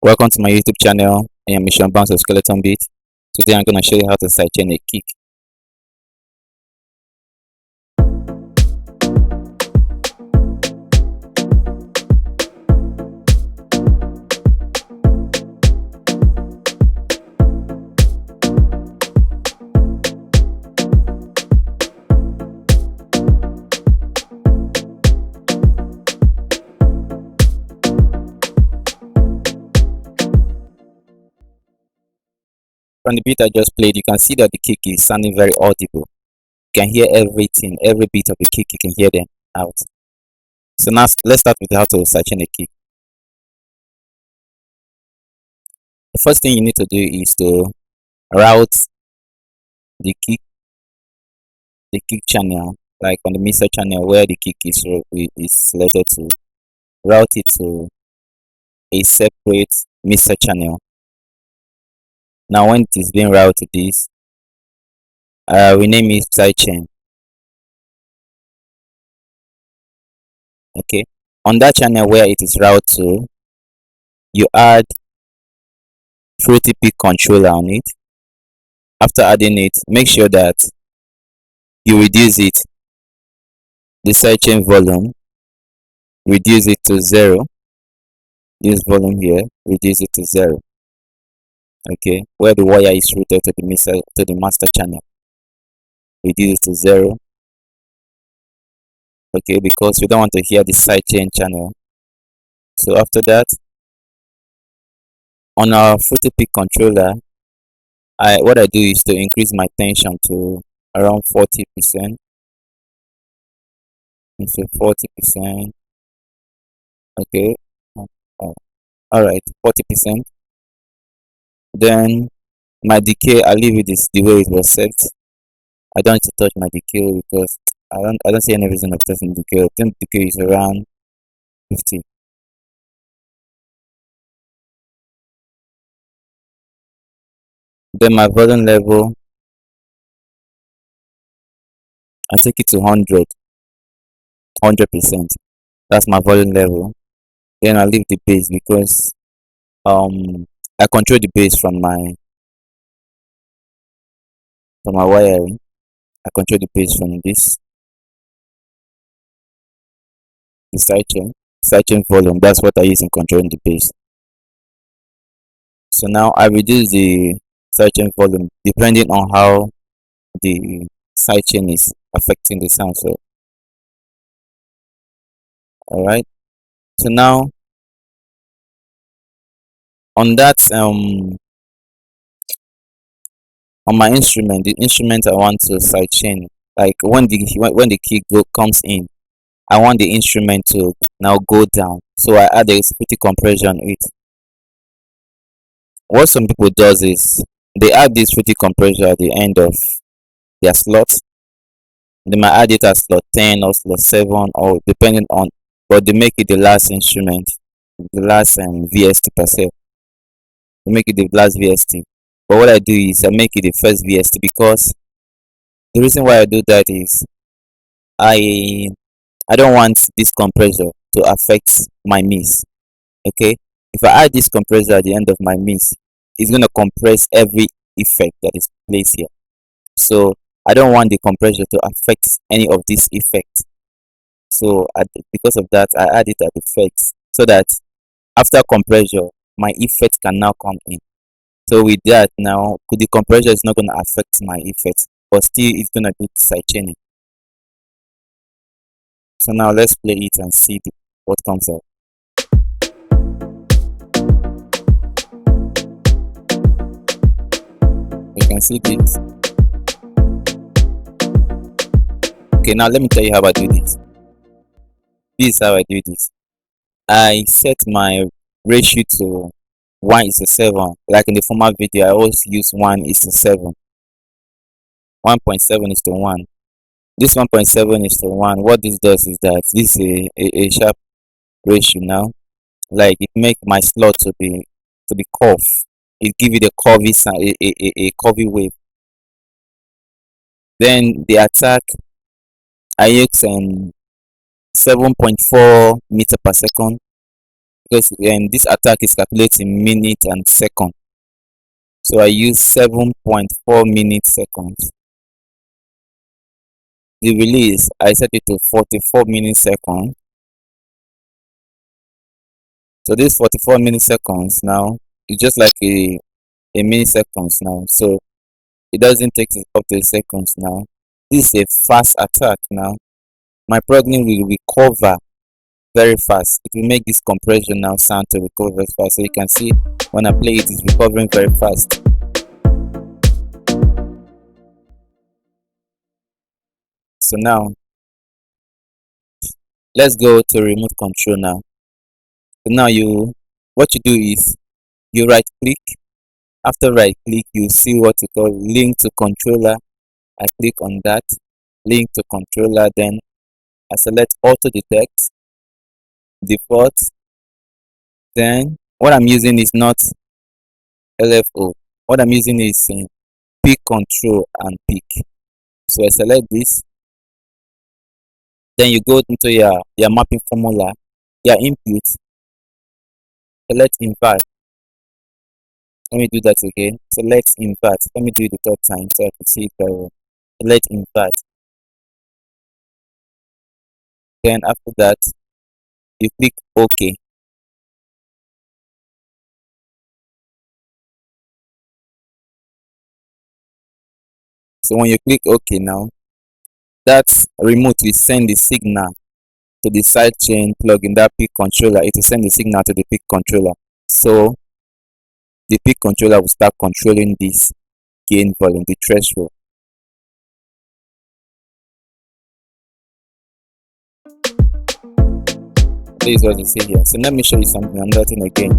Welcome to my YouTube channel. I am Mission Bounce of Skeleton Beat. Today I'm going to show you how to sidechain a kick. From the beat I just played, you can see that the kick is sounding very audible. You can hear everything, every beat of the kick, you can hear them out. So now let's start with how to sidechain a kick. The first thing you need to do is to route the kick channel, like on the mixer channel where the kick is selected to, route it to a separate mixer channel. Now when it is being routed to this, we name it Sidechain. Okay, on that channel where it is routed to, you add fruity peak controller on it. After adding it, make sure that you reduce it, the sidechain volume, reduce it to 0. This volume here, reduce it to 0. Okay, where the wire is routed to the master channel, reduce it to 0. Okay, because we don't want to hear the sidechain channel. So after that, on our fruity peak controller, what I do is to increase my tension to around 40%. So 40%. Okay. All right, 40%. Then my decay, I leave it the way it was set. I don't need to touch my decay because I don't see any reason of touching decay. I think decay is around 50. Then my volume level, I take it to 100%. That's my volume level. Then I leave the bass because I control the bass from my wiring. I control the bass from the sidechain volume. That's what I use in controlling the bass. So now I reduce the sidechain volume depending on how the sidechain is affecting the sound. So all right. So now on that on my instrument, the instrument I want to sidechain, like when the kick comes in, I want the instrument to now go down. So I add a pretty compression on it. What some people does is they add this pretty compressor at the end of their slot. They might add it as slot 10 or slot 7 or depending on, but they make it the last instrument, the last VST per se. They make it the last VST. But what I do is I make it the first VST because the reason why I do that is I don't want this compressor to affect my mix. Okay, if I add this compressor at the end of my mix, it's going to compress every effect that is placed here. So I don't want the compressor to affect any of this effect. So because of that, I add it at the first so that after compressor, my effect can now come in. So with that now, the compressor is not going to affect my effects, but still it's going to do side chaining. So now let's play it and see what comes out. You can see this. Okay, now let me tell you how I do this. This is how I do this. I set my ratio to 1:7. Like in the former video, I always use 1:7. 1.7:1. This 1.7:1. What this does is that this is a sharp ratio now. Like it make my slot to be curved. It give it a curvy sound, a curvy wave. Then the attack, I use 7.4 meter per second. because this attack is calculated in minute and second. So I use 7.4 minute seconds. The release, I set it to 44 milliseconds. So this 44 milliseconds now is just like a milliseconds now. So it doesn't take up to seconds now. This is a fast attack now. My plugin will recover very fast. It will make this compression now sound to recover very fast. So you can see when I play it, it's recovering very fast. So now let's go to remote control now. So now what you do is you right click. After right click, you see what you call link to controller. I click on that link to controller, then I select auto detect default. Then what I'm using is not LFO. What I'm using is peak control and peak. So I select this. Then you go into your mapping formula, your input, select invert. Let me do that again. Select invert. Let me do it the third time so I can see it very well. Select invert. Then after that, you click OK. So when you click OK now, that remote will send the signal to the sidechain plugin, that peak controller. It will send the signal to the peak controller. So the peak controller will start controlling this gain volume, the threshold. This is what you see here. So let me show you something. I'm doing again.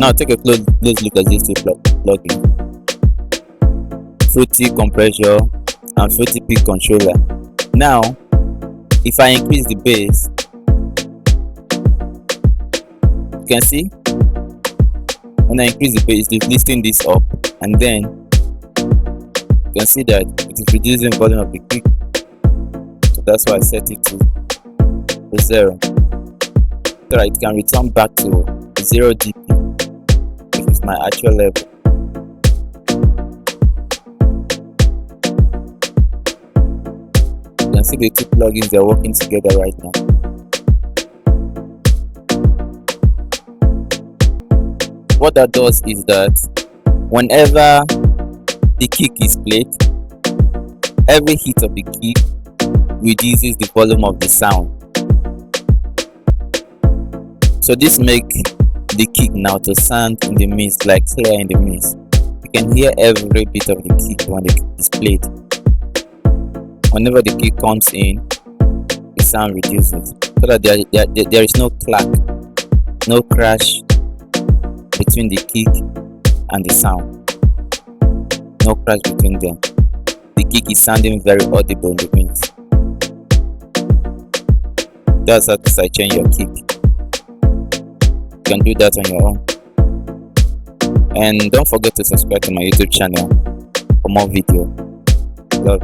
Now take a close look at these two plugins: Fruity compressor and Fruity peak controller. Now, if I increase the bass, you can see when I increase the bass, it's lifting this up, and then you can see that it is reducing volume of the kick. So that's why I set it to 0, so that it can return back to 0 dB, which is my actual level. You can see the two plugins, they're working together right now. What that does is that whenever the kick is played, every hit of the kick reduces the volume of the sound. So this makes the kick now to sound in the mix, like clear in the mix. You can hear every bit of the kick when the kick is played. Whenever the kick comes in, the sound reduces, so that there is no clack, no crash between the kick and the sound. No crash between them. The kick is sounding very audible in the mix. That's how to sidechain your kick. You can do that on your own. And don't forget to subscribe to my YouTube channel for more videos. Love.